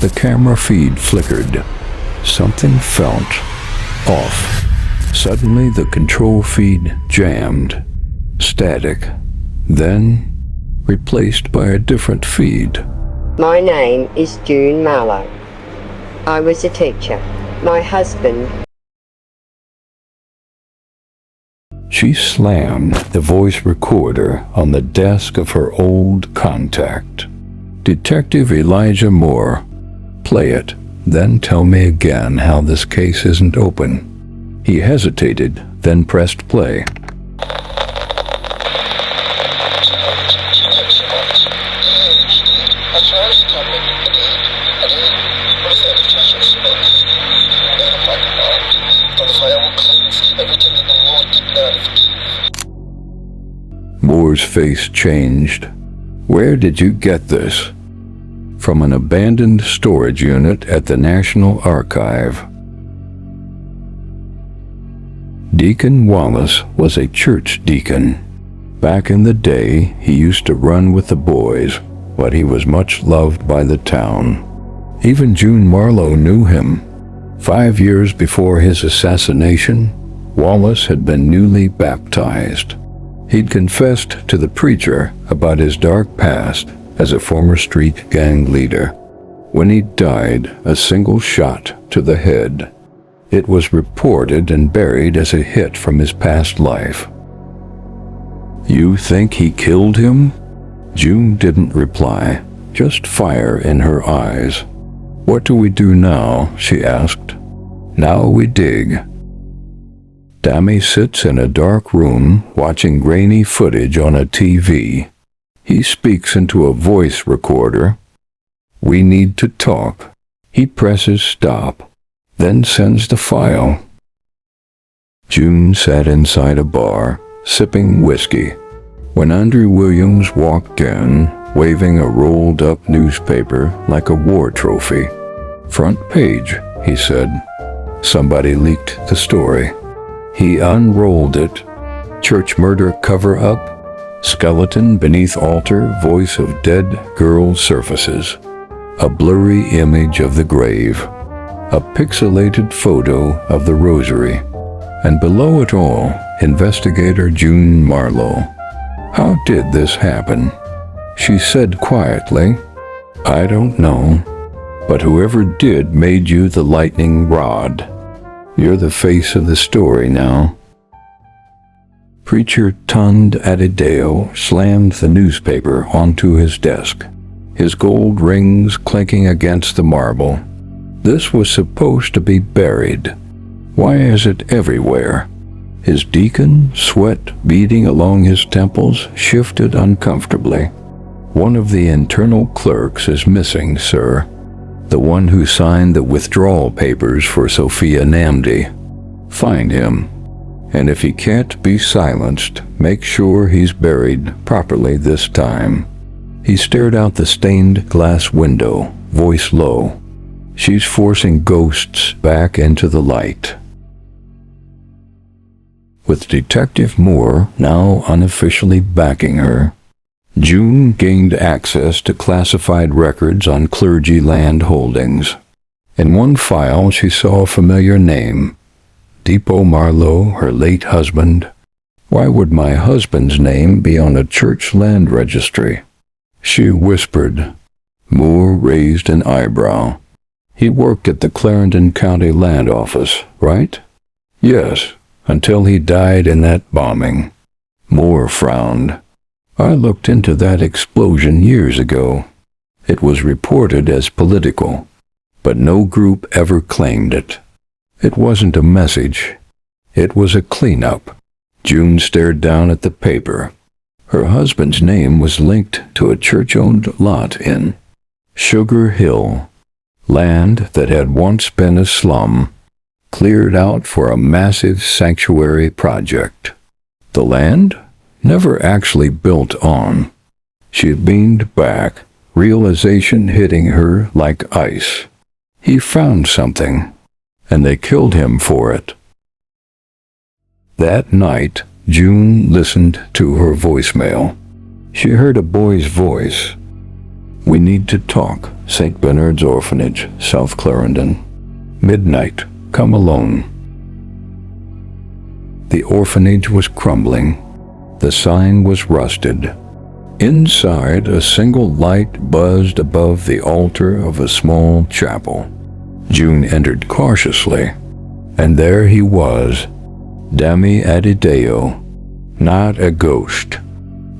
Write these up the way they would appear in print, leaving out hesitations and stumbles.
The camera feed flickered. Something felt off. Suddenly the control feed jammed. Static. Then replaced by a different feed. My name is June Marlowe. I was a teacher. My husband... She slammed the voice recorder on the desk of her old contact. Detective Elijah Moore. Play it, then tell me again how this case isn't open. He hesitated, then pressed play. Moore's face changed. Where did you get this? From an abandoned storage unit at the National Archive. Deacon Wallace was a church deacon. Back in the day, he used to run with the boys, but he was much loved by the town. Even June Marlowe knew him. 5 years before his assassination, Wallace had been newly baptized. He'd confessed to the preacher about his dark past as a former street gang leader. When he died, a single shot to the head. It was reported and buried as a hit from his past life. You think he killed him? June didn't reply, just fire in her eyes. What do we do now? She asked. Now we dig. Dammy sits in a dark room watching grainy footage on a TV. He speaks into a voice recorder. We need to talk. He presses stop, then sends the file. June sat inside a bar, sipping whiskey, when Andrew Williams walked in, waving a rolled-up newspaper like a war trophy. Front page, he said. Somebody leaked the story. He unrolled it. Church murder cover-up. Skeleton beneath altar, voice of dead girl surfaces. A blurry image of the grave. A pixelated photo of the rosary. And below it all, investigator June Marlowe. How did this happen? She said quietly, I don't know, but whoever did made you the lightning rod. You're the face of the story now. Preacher Tund Adideo slammed the newspaper onto his desk, his gold rings clinking against the marble. This was supposed to be buried. Why is it everywhere? His deacon, sweat beading along his temples, shifted uncomfortably. One of the internal clerks is missing, sir. The one who signed the withdrawal papers for Sophia Namdi. Find him. And if he can't be silenced, make sure he's buried properly this time. He stared out the stained glass window, voice low. She's forcing ghosts back into the light. With Detective Moore now unofficially backing her, June gained access to classified records on clergy land holdings. In one file she saw a familiar name. Depot Marlowe, her late husband. Why would my husband's name be on a church land registry? She whispered. Moore raised an eyebrow. He worked at the Clarendon County Land Office, right? Yes, until he died in that bombing. Moore frowned. I looked into that explosion years ago. It was reported as political, but no group ever claimed it. It wasn't a message. It was a cleanup. June stared down at the paper. Her husband's name was linked to a church-owned lot in Sugar Hill, land that had once been a slum, cleared out for a massive sanctuary project. The land? Never actually built on. She leaned back, realization hitting her like ice. He found something, and they killed him for it. That night, June listened to her voicemail. She heard a boy's voice. We need to talk. St. Bernard's Orphanage, South Clarendon. Midnight. Come alone. The orphanage was crumbling. The sign was rusted. Inside, a single light buzzed above the altar of a small chapel. June entered cautiously, and there he was, Dami Adideo. Not a ghost,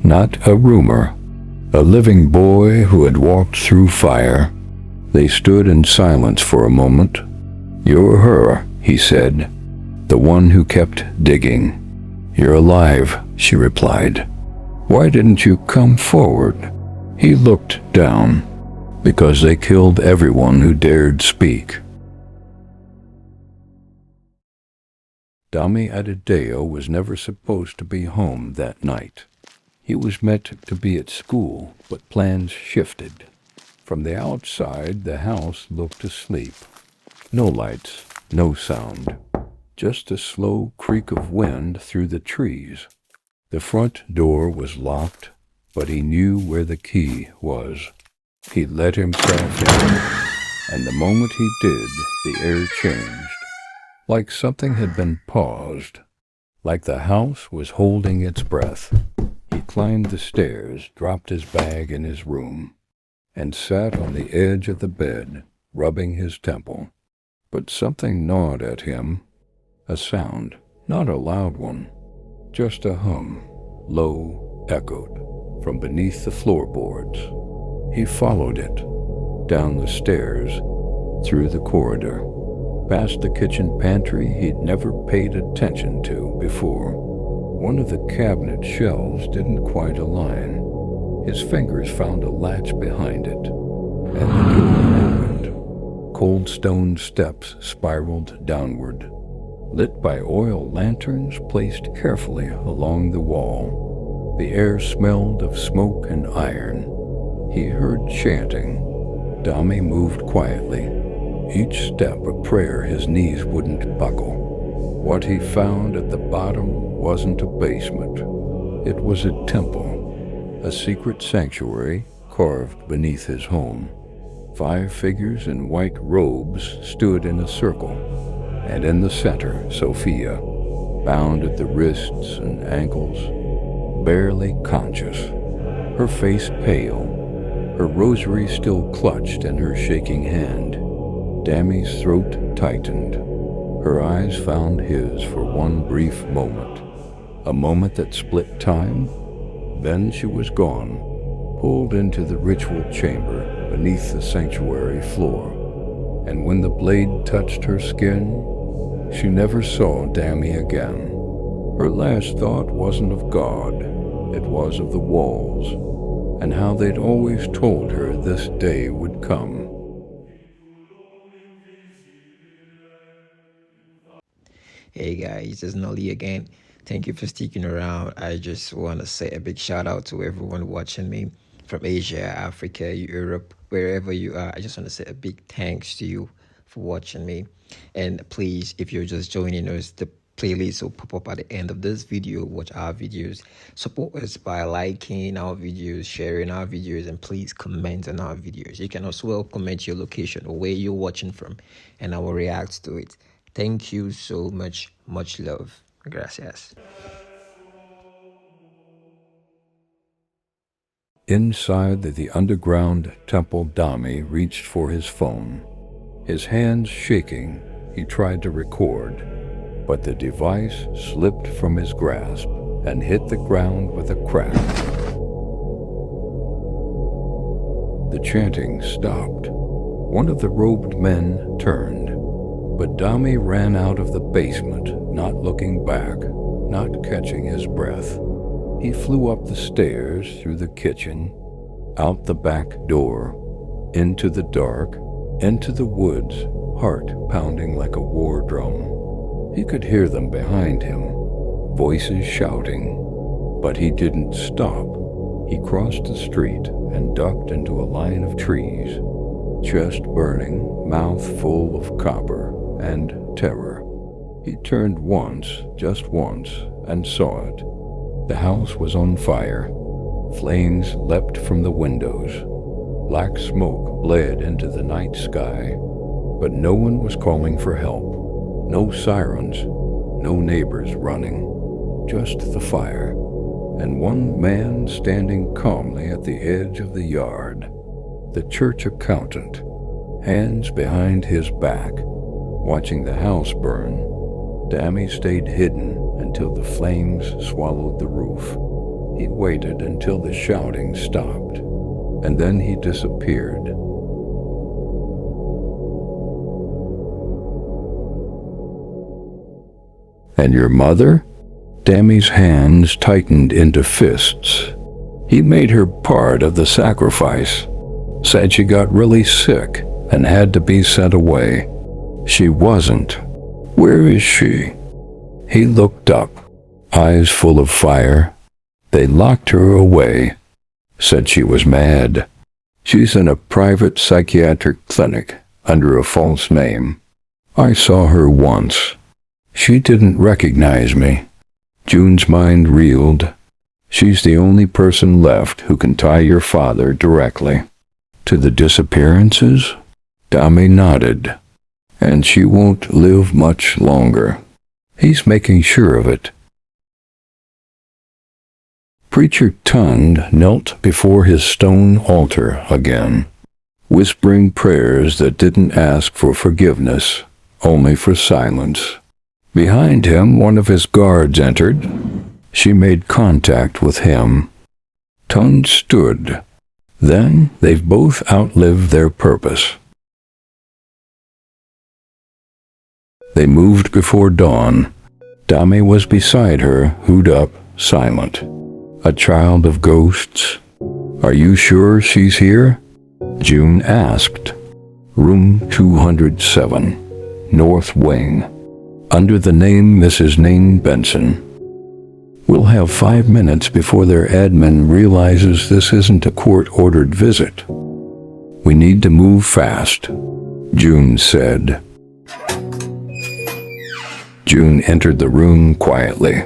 not a rumor, a living boy who had walked through fire. They stood in silence for a moment. "You're her," he said, "the one who kept digging." "You're alive," she replied. "Why didn't you come forward?" He looked down. "Because they killed everyone who dared speak." Dami Adideo was never supposed to be home that night. He was meant to be at school, but plans shifted. From the outside, the house looked asleep. No lights, no sound, just a slow creak of wind through the trees. The front door was locked, but he knew where the key was. He let himself in, and the moment he did, the air changed. Like something had been paused, like the house was holding its breath. He climbed the stairs, dropped his bag in his room, and sat on the edge of the bed, rubbing his temple. But something gnawed at him, a sound, not a loud one, just a hum, low, echoed, from beneath the floorboards. He followed it, down the stairs, through the corridor, past the kitchen pantry he'd never paid attention to before. One of the cabinet shelves didn't quite align. His fingers found a latch behind it, and the door opened. Cold stone steps spiraled downward, lit by oil lanterns placed carefully along the wall. The air smelled of smoke and iron. He heard chanting. Dami moved quietly, each step a prayer his knees wouldn't buckle. What he found at the bottom wasn't a basement. It was a temple, a secret sanctuary carved beneath his home. 5 figures in white robes stood in a circle, and in the center, Sophia, bound at the wrists and ankles, barely conscious, her face pale, her rosary still clutched in her shaking hand. Dami's throat tightened. Her eyes found his for one brief moment, a moment that split time. Then she was gone, pulled into the ritual chamber beneath the sanctuary floor. And when the blade touched her skin, she never saw Dami again. Her last thought wasn't of God, it was of the walls, and how they'd always told her this day would come. Hey guys, it's Nolly again. Thank you for sticking around. I just want to say a big shout out to everyone watching me from Asia, Africa, Europe, wherever you are. I just want to say a big thanks to you for watching me. And please, if you're just joining us, the playlist will pop up at the end of this video. Watch our videos. Support us by liking our videos, sharing our videos, and please comment on our videos. You can also comment your location or where you're watching from, and I will react to it. Thank you so much. Much love. Gracias. Inside the underground temple, Dami reached for his phone. His hands shaking, he tried to record, but the device slipped from his grasp and hit the ground with a crack. The chanting stopped. One of the robed men turned, but Dami ran out of the basement, not looking back, not catching his breath. He flew up the stairs, through the kitchen, out the back door, into the dark, into the woods, heart pounding like a war drum. He could hear them behind him, voices shouting, but he didn't stop. He crossed the street and ducked into a line of trees, chest burning, mouth full of copper and terror. He turned once, just once, and saw it. The house was on fire. Flames leapt from the windows. Black smoke bled into the night sky, but no one was calling for help. No sirens, no neighbors running, just the fire, and one man standing calmly at the edge of the yard. The church accountant, hands behind his back, watching the house burn. Dammy stayed hidden until the flames swallowed the roof. He waited until the shouting stopped, and then he disappeared. And your mother? Dammy's hands tightened into fists. He made her part of the sacrifice. Said she got really sick and had to be sent away. She wasn't. Where is she? He looked up, eyes full of fire. They locked her away. Said she was mad. She's in a private psychiatric clinic under a false name. I saw her once. She didn't recognize me. June's mind reeled. She's the only person left who can tie your father directly to the disappearances? Dammy nodded. And she won't live much longer. He's making sure of it. Preacher Tund knelt before his stone altar again, whispering prayers that didn't ask for forgiveness, only for silence. Behind him, one of his guards entered. She made contact with him. Tund stood. Then they've both outlived their purpose. They moved before dawn. Dammy was beside her, hood up, silent. A child of ghosts. Are you sure she's here? June asked. Room 207, North Wing. Under the name Mrs. Nain Benson. We'll have 5 minutes before their admin realizes this isn't a court-ordered visit. We need to move fast, June said. June entered the room quietly.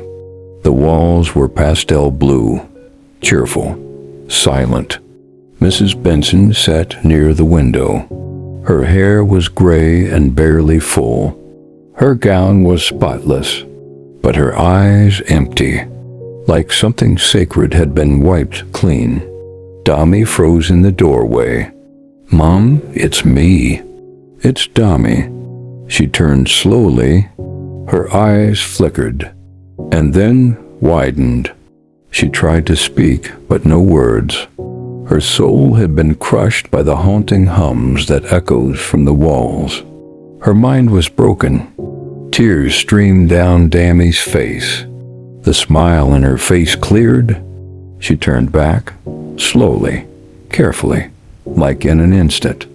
The walls were pastel blue, cheerful, silent. Mrs. Benson sat near the window. Her hair was gray and barely full. Her gown was spotless, but her eyes empty, like something sacred had been wiped clean. Dammy froze in the doorway. Mom, it's me. It's Dammy. She turned slowly. Her eyes flickered, and then widened. She tried to speak, but no words. Her soul had been crushed by the haunting hums that echoed from the walls. Her mind was broken. Tears streamed down Dammy's face. The smile in her face cleared. She turned back, slowly, carefully, like in an instant.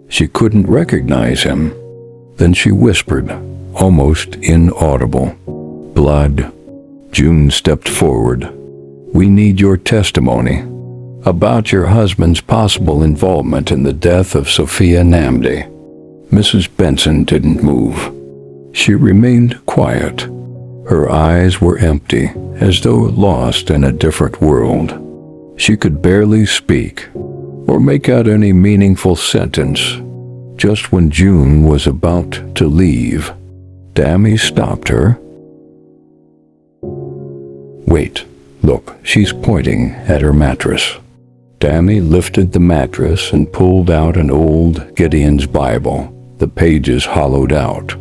She couldn't recognize him. Then she whispered, almost inaudible. Blood. June stepped forward. We need your testimony about your husband's possible involvement in the death of Sophia Namdi. Mrs. Benson didn't move. She remained quiet. Her eyes were empty, as though lost in a different world. She could barely speak, or make out any meaningful sentence. Just when June was about to leave, Dammy stopped her. Wait, look, she's pointing at her mattress. Dammy lifted the mattress and pulled out an old Gideon's Bible, the pages hollowed out.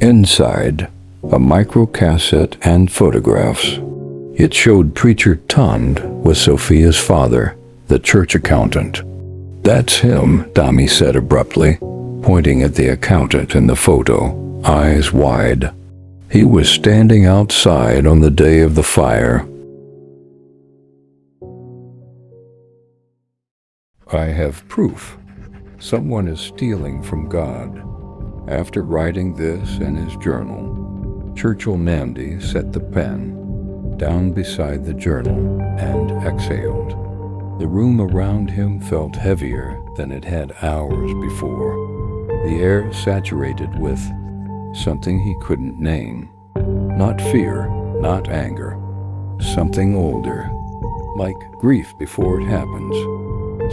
Inside, a microcassette and photographs. It showed Preacher Tund was Sophia's father, the church accountant. That's him, Dammy said abruptly, pointing at the accountant in the photo, eyes wide. He was standing outside on the day of the fire. I have proof. Someone is stealing from God. After writing this in his journal, Churchill Namdi set the pen down beside the journal and exhaled. The room around him felt heavier than it had hours before. The air saturated with something he couldn't name. Not fear, not anger. Something older, like grief before it happens.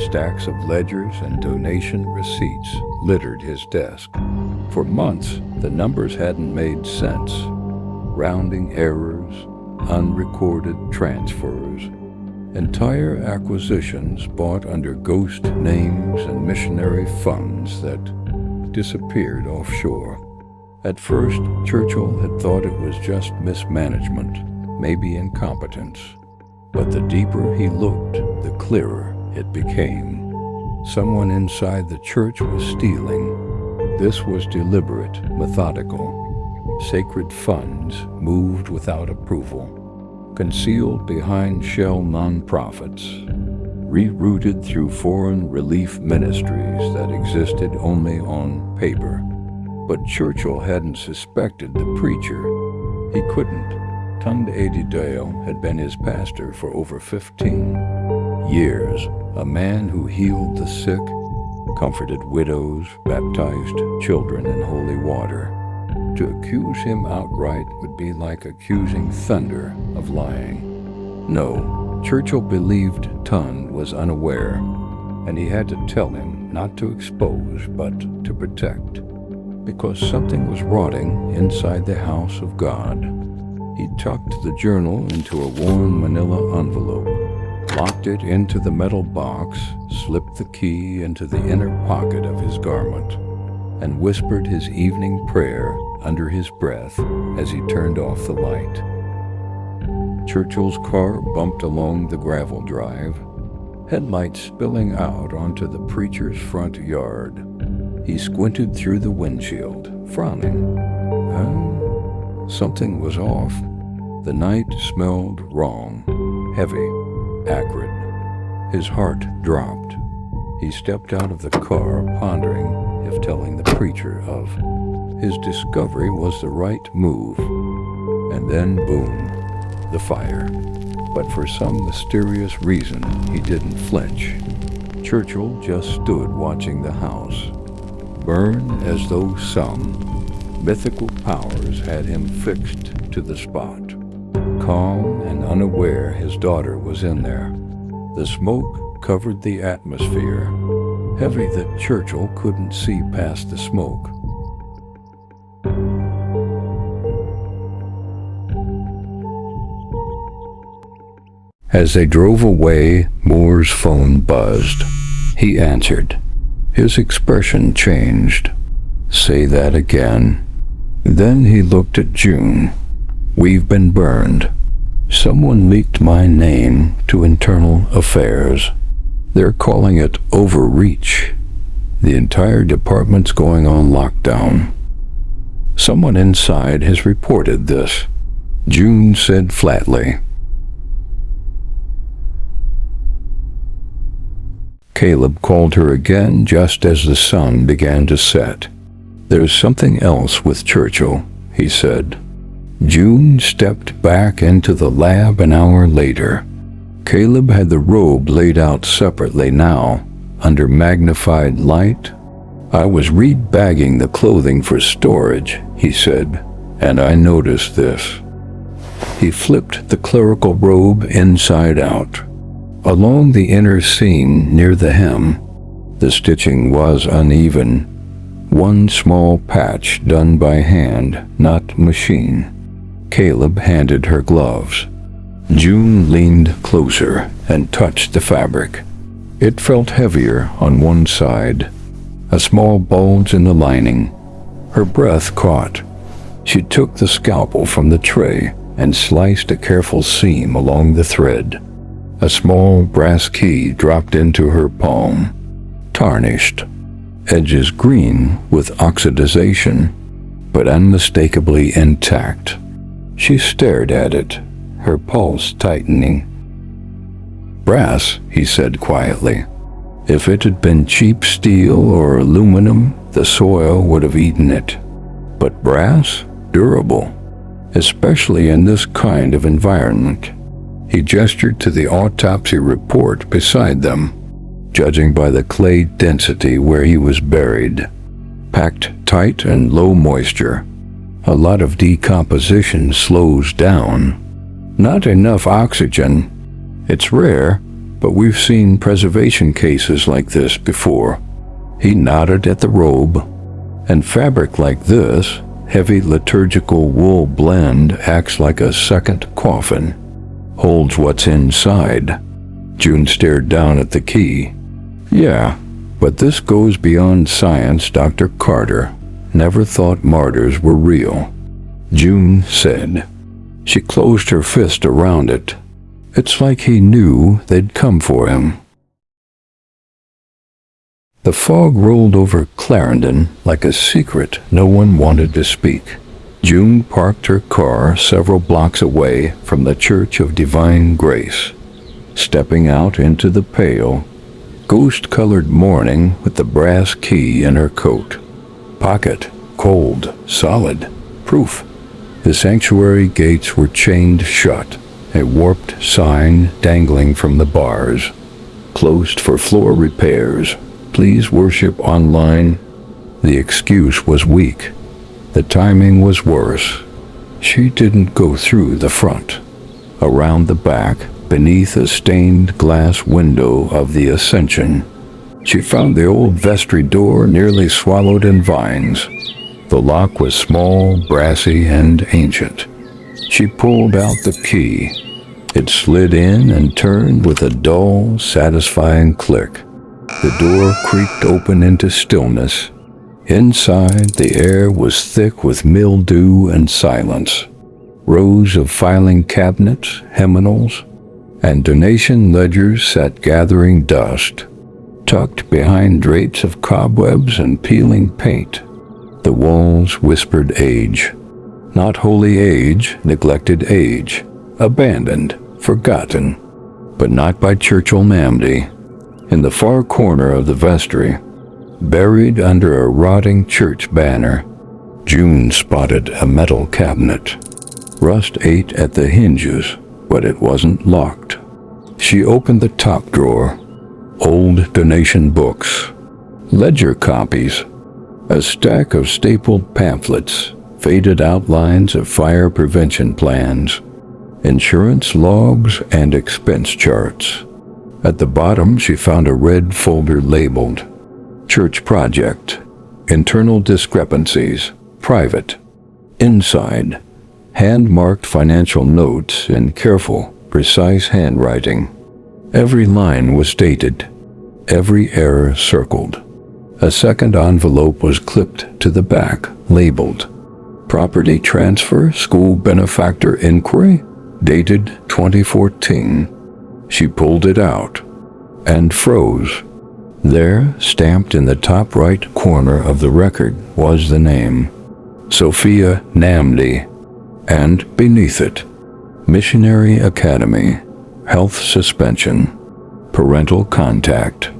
Stacks of ledgers and donation receipts littered his desk. For months, the numbers hadn't made sense. Rounding errors, unrecorded transfers, entire acquisitions bought under ghost names and missionary funds that disappeared offshore. At first, Churchill had thought it was just mismanagement, maybe incompetence. But the deeper he looked, the clearer it became. Someone inside the church was stealing. This was deliberate, methodical. Sacred funds moved without approval, concealed behind shell nonprofits, rerouted through foreign relief ministries that existed only on paper. But Churchill hadn't suspected the preacher. He couldn't. Tund Adidale had been his pastor for over 15 years, a man who healed the sick, comforted widows, baptized children in holy water. To accuse him outright would be like accusing thunder of lying. No, Churchill believed Tund was unaware, and he had to tell him not to expose but to protect, because something was rotting inside the house of God. He tucked the journal into a worn manila envelope, locked it into the metal box, slipped the key into the inner pocket of his garment, and whispered his evening prayer under his breath as he turned off the light. Churchill's car bumped along the gravel drive, headlights spilling out onto the preacher's front yard. He squinted through the windshield, frowning. Something was off. The night smelled wrong, heavy, acrid. His heart dropped. He stepped out of the car, pondering if telling the preacher of his discovery was the right move. And then, boom, the fire. But for some mysterious reason, he didn't flinch. Churchill just stood watching the house burn as though some mythical powers had him fixed to the spot. Calm and unaware his daughter was in there. The smoke covered the atmosphere, heavy that Churchill couldn't see past the smoke. As they drove away, Moore's phone buzzed. He answered. His expression changed. "Say that again." Then he looked at June. "We've been burned. Someone leaked my name to Internal Affairs. They're calling it overreach. The entire department's going on lockdown. Someone inside has reported this," June said flatly. Caleb called her again just as the sun began to set. "There's something else with Churchill," he said. June stepped back into the lab an hour later. Caleb had the robe laid out separately now, under magnified light. "I was rebagging the clothing for storage," he said, "and I noticed this." He flipped the clerical robe inside out. Along the inner seam near the hem, the stitching was uneven. One small patch done by hand, not machine. Caleb handed her gloves. June leaned closer and touched the fabric. It felt heavier on one side, a small bulge in the lining. Her breath caught. She took the scalpel from the tray and sliced a careful seam along the thread. A small brass key dropped into her palm, tarnished, edges green with oxidization, but unmistakably intact. She stared at it, her pulse tightening. "Brass," he said quietly. "If it had been cheap steel or aluminum, the soil would have eaten it. But brass? Durable, especially in this kind of environment." He gestured to the autopsy report beside them, judging by the clay density where he was buried. Packed tight and low moisture. A lot of decomposition slows down. Not enough oxygen. It's rare, but we've seen preservation cases like this before." He nodded at the robe. "And fabric like this, heavy liturgical wool blend, acts like a second coffin. Holds what's inside." June stared down at the key. "Yeah, but this goes beyond science, Dr. Carter. Never thought martyrs were real," June said. She closed her fist around it. It's like he knew they'd come for him. The fog rolled over Clarendon like a secret no one wanted to speak. June parked her car several blocks away from the Church of Divine Grace. Stepping out into the pale, ghost-colored morning with the brass key in her coat. Pocket, cold, solid, proof. The sanctuary gates were chained shut, a warped sign dangling from the bars. Closed for floor repairs. Please worship online. The excuse was weak. The timing was worse. She didn't go through the front. Around the back, beneath a stained glass window of the Ascension, she found the old vestry door nearly swallowed in vines. The lock was small, brassy, and ancient. She pulled out the key. It slid in and turned with a dull, satisfying click. The door creaked open into stillness. Inside, the air was thick with mildew and silence. Rows of filing cabinets, hymnals, and donation ledgers sat gathering dust, tucked behind drapes of cobwebs and peeling paint. The walls whispered age. Not holy age, neglected age, abandoned, forgotten, but not by Churchill Namdy. In the far corner of the vestry, buried under a rotting church banner, June spotted a metal cabinet. Rust ate at the hinges, but it wasn't locked. She opened the top drawer. Old donation books, ledger copies, a stack of stapled pamphlets, faded outlines of fire prevention plans, insurance logs, and expense charts. At the bottom, she found a red folder labeled Church Project, Internal Discrepancies, Private. Inside, hand-marked financial notes in careful, precise handwriting. Every line was dated, every error circled. A second envelope was clipped to the back, labeled Property Transfer School Benefactor Inquiry, dated 2014. She pulled it out and froze. There, stamped in the top right corner of the record, was the name, Sophia Namdy, and beneath it, Missionary Academy, Health Suspension, Parental Contact,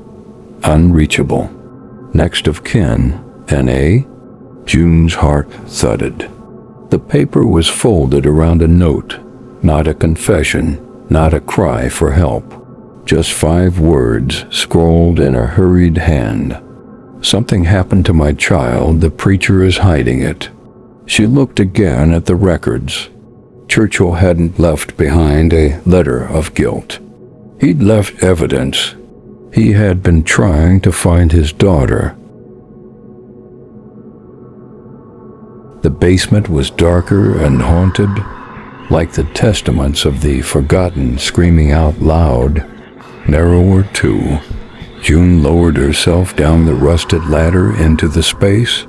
Unreachable, Next of Kin, N.A. June's heart thudded. The paper was folded around a note, not a confession, not a cry for help. Just 5 words scrawled in a hurried hand. Something happened to my child, the preacher is hiding it. She looked again at the records. Churchill hadn't left behind a letter of guilt. He'd left evidence. He had been trying to find his daughter. The basement was darker and haunted, like the testaments of the forgotten screaming out loud. Narrower too. June lowered herself down the rusted ladder into the space.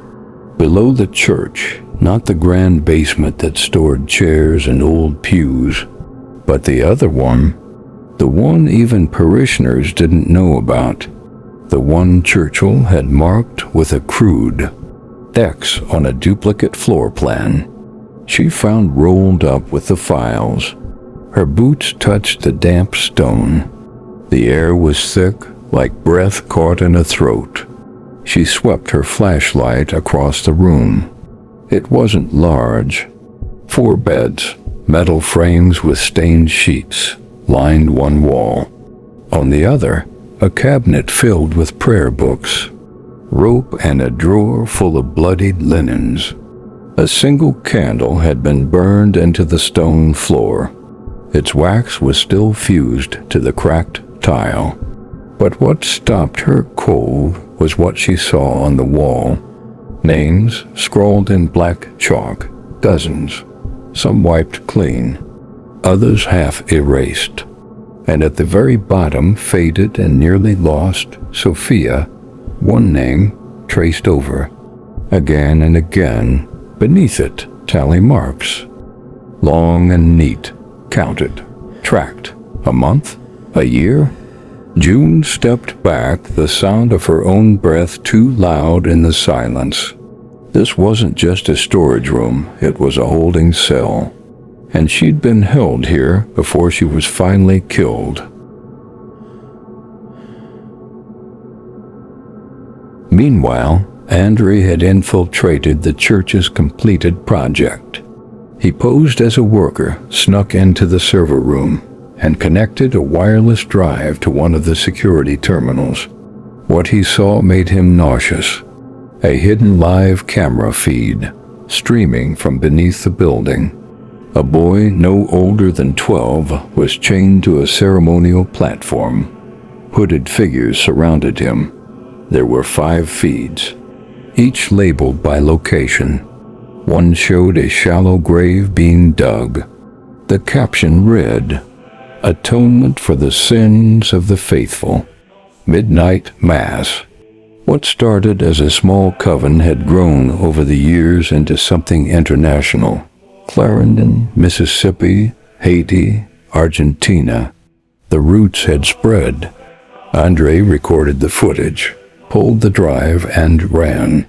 Below the church, not the grand basement that stored chairs and old pews, but the other one, the one even parishioners didn't know about, the one Churchill had marked with a crude X on a duplicate floor plan. She found rolled up with the files. Her boots touched the damp stone. The air was thick, like breath caught in a throat. She swept her flashlight across the room. It wasn't large. 4 beds, metal frames with stained sheets, lined one wall. On the other, a cabinet filled with prayer books, rope, and a drawer full of bloodied linens. A single candle had been burned into the stone floor. Its wax was still fused to the cracked tile. But what stopped her cold was what she saw on the wall. Names scrawled in black chalk, dozens, some wiped clean, others half erased. And at the very bottom, faded and nearly lost, Sophia, one name traced over. Again and again, beneath it, tally marks. Long and neat, counted, tracked. A month? A year? June stepped back, the sound of her own breath too loud in the silence. This wasn't just a storage room, it was a holding cell. And she'd been held here before she was finally killed. Meanwhile, Andre had infiltrated the church's completed project. He posed as a worker, snuck into the server room, and connected a wireless drive to one of the security terminals. What he saw made him nauseous. A hidden live camera feed, streaming from beneath the building. A boy no older than 12 was chained to a ceremonial platform. Hooded figures surrounded him. There were 5 feeds, each labeled by location. One showed a shallow grave being dug. The caption read, "Atonement for the sins of the faithful. Midnight Mass." What started as a small coven had grown over the years into something international. Clarendon, Mississippi, Haiti, Argentina. The roots had spread. Andre recorded the footage, pulled the drive, and ran.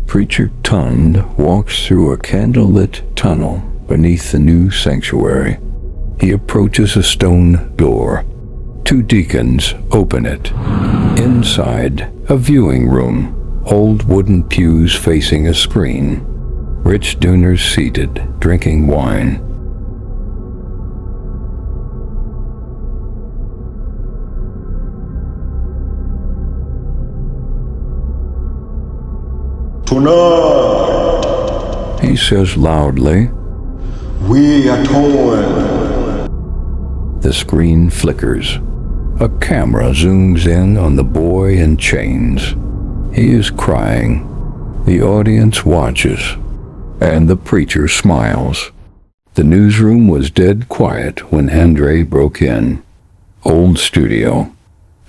Preacher Tund walks through a candlelit tunnel beneath the new sanctuary. He approaches a stone door. 2 deacons open it. Inside, a viewing room, old wooden pews facing a screen. Rich donors seated, drinking wine. Tonight, He says loudly. we are told. The screen flickers. A camera zooms in on the boy in chains. He is crying. The audience watches, and the preacher smiles. The newsroom was dead quiet when Andre broke in. Old studio,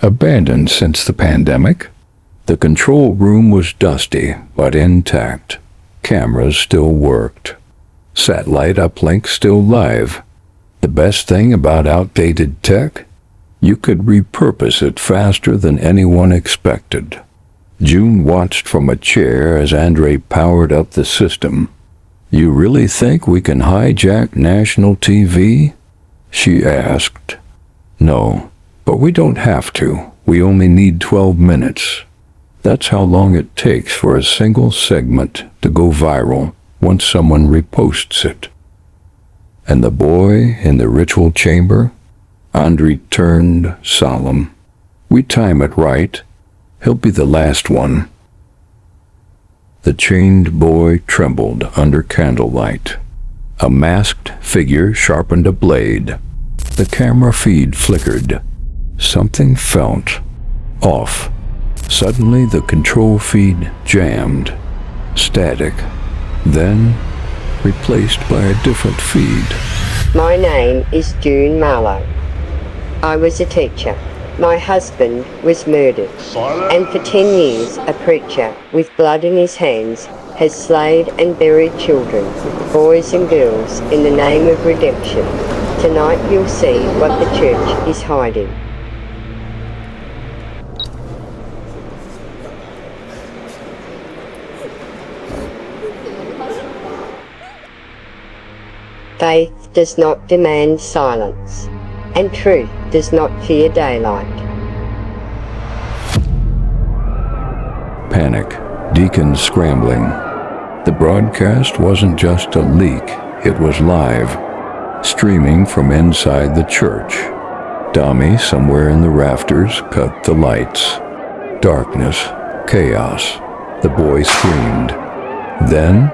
abandoned since the pandemic. The control room was dusty, but intact. Cameras still worked. Satellite uplink still live. The best thing about outdated tech? You could repurpose it faster than anyone expected. June watched from a chair as Andre powered up the system. "You really think we can hijack national TV?" she asked. "No, but we don't have to. We only need 12 minutes. That's how long it takes for a single segment to go viral once someone reposts it." And the boy in the ritual chamber? Andre turned solemn. "We time it right. He'll be the last one." The chained boy trembled under candlelight. A masked figure sharpened a blade. The camera feed flickered. Something felt off. Suddenly the control feed jammed. Static. Then replaced by a different feed. My name is June Marlowe. I was a teacher. My husband was murdered. And for 10 years, a preacher with blood in his hands has slayed and buried children, boys and girls, in the name of redemption. Tonight you'll see what the church is hiding. Faith does not demand silence, and truth does not fear daylight. Panic. Deacons scrambling. The broadcast wasn't just a leak, it was live, streaming from inside the church. Dami, somewhere in the rafters, cut the lights. Darkness, chaos. The boy screamed. Then,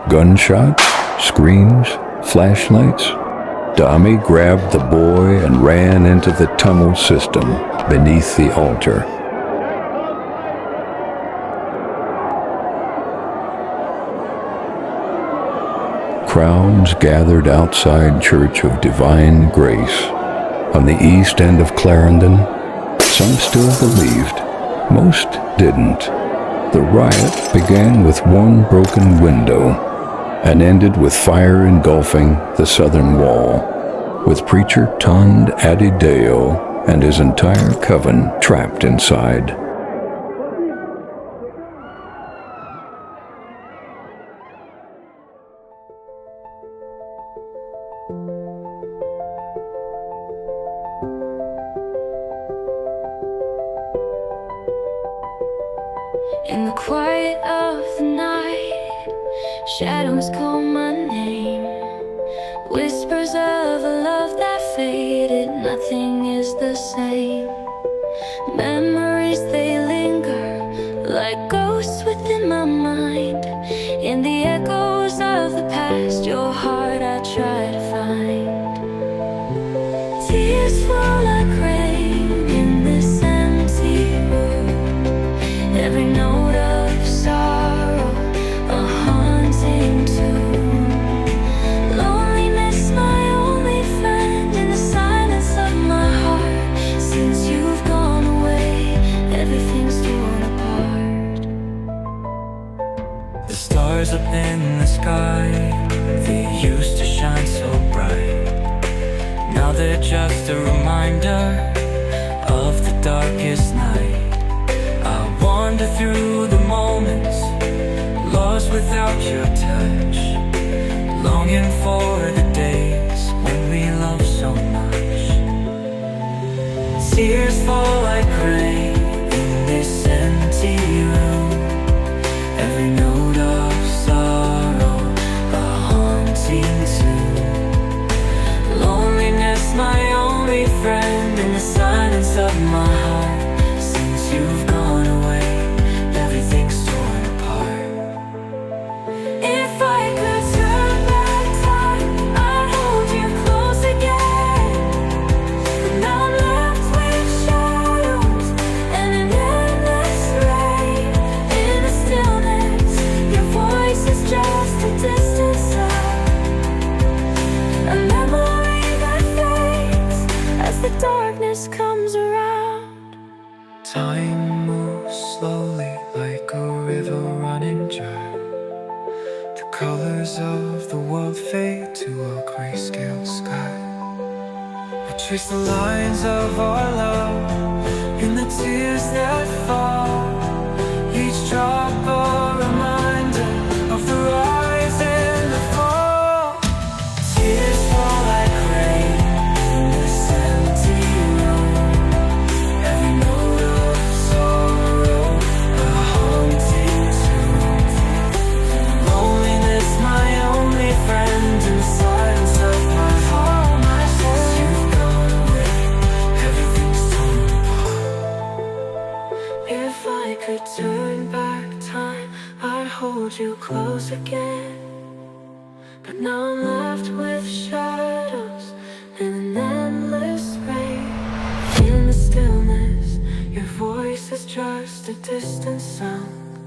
gunshots, screams, flashlights. Tommy grabbed the boy and ran into the tunnel system beneath the altar. Crowds gathered outside Church of Divine Grace on the east end of Clarendon. Some still believed, most didn't. The riot began with one broken window and ended with fire engulfing the southern wall, with preacher Tond Adideo and his entire coven trapped inside. In the quiet of the night, shadows call my name. Whispers of a love that faded, nothing is the same. Memories, they linger like ghosts within my mind. In the echoes of the past, your heart I try to find. Tears fall like rain in this empty room. Every note of sorrow, a haunting tune. Loneliness, my only friend, in the silence of my heart. Since you've gone away, everything's torn apart. The stars up in the sky, they used to shine so bright. Now they're just a reminder of the darkest night. I wander through the moments, lost without your touch, longing for the days when we loved so much. Tears fall like rain in this empty room. Every note of sorrow, a haunting tune. Loneliness, my only friend, in the silence of my heart. Since you've gone away, everything's torn apart. If I could turn back time, I'd hold you close again. But now I'm left with shadows and an endless rain. In the stillness, your voice is just a distant sound, a memory that fades as the darkness comes around. Time moves slowly like a river running dry. The colors of the world fade to a grayscale sky. I trace the lines of our love in the tears that fall. Each drop a reminder of the rise and the fall. Tears fall like rain in this empty room. Every note of sorrow, a haunting tune. Loneliness, my only friend, in the silence of my heart. Since you've gone away, everything's torn apart. If I could turn back time, I'd hold you close again. But now I'm left with shadows and an endless rain. In the stillness, your voice is just a distant sound,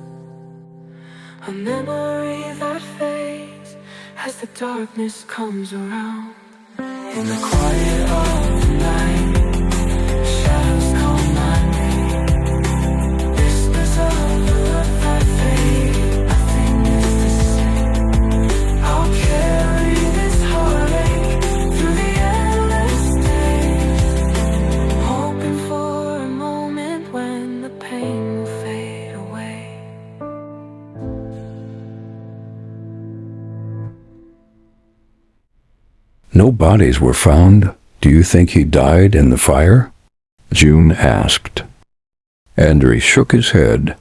a memory that fades as the darkness comes around. In the quiet of the night, shadows call my name. Whispers of the love that fade, nothing is the same. I'll carry this heartache through the endless days, hoping for a moment when the pain will fade away. No bodies were found. Do you think he died in the fire? June asked. Andre shook his head.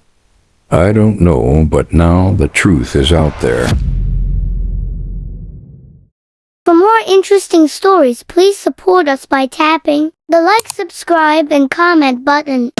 I don't know, but now the truth is out there. For more interesting stories, please support us by tapping the like, subscribe, and comment button.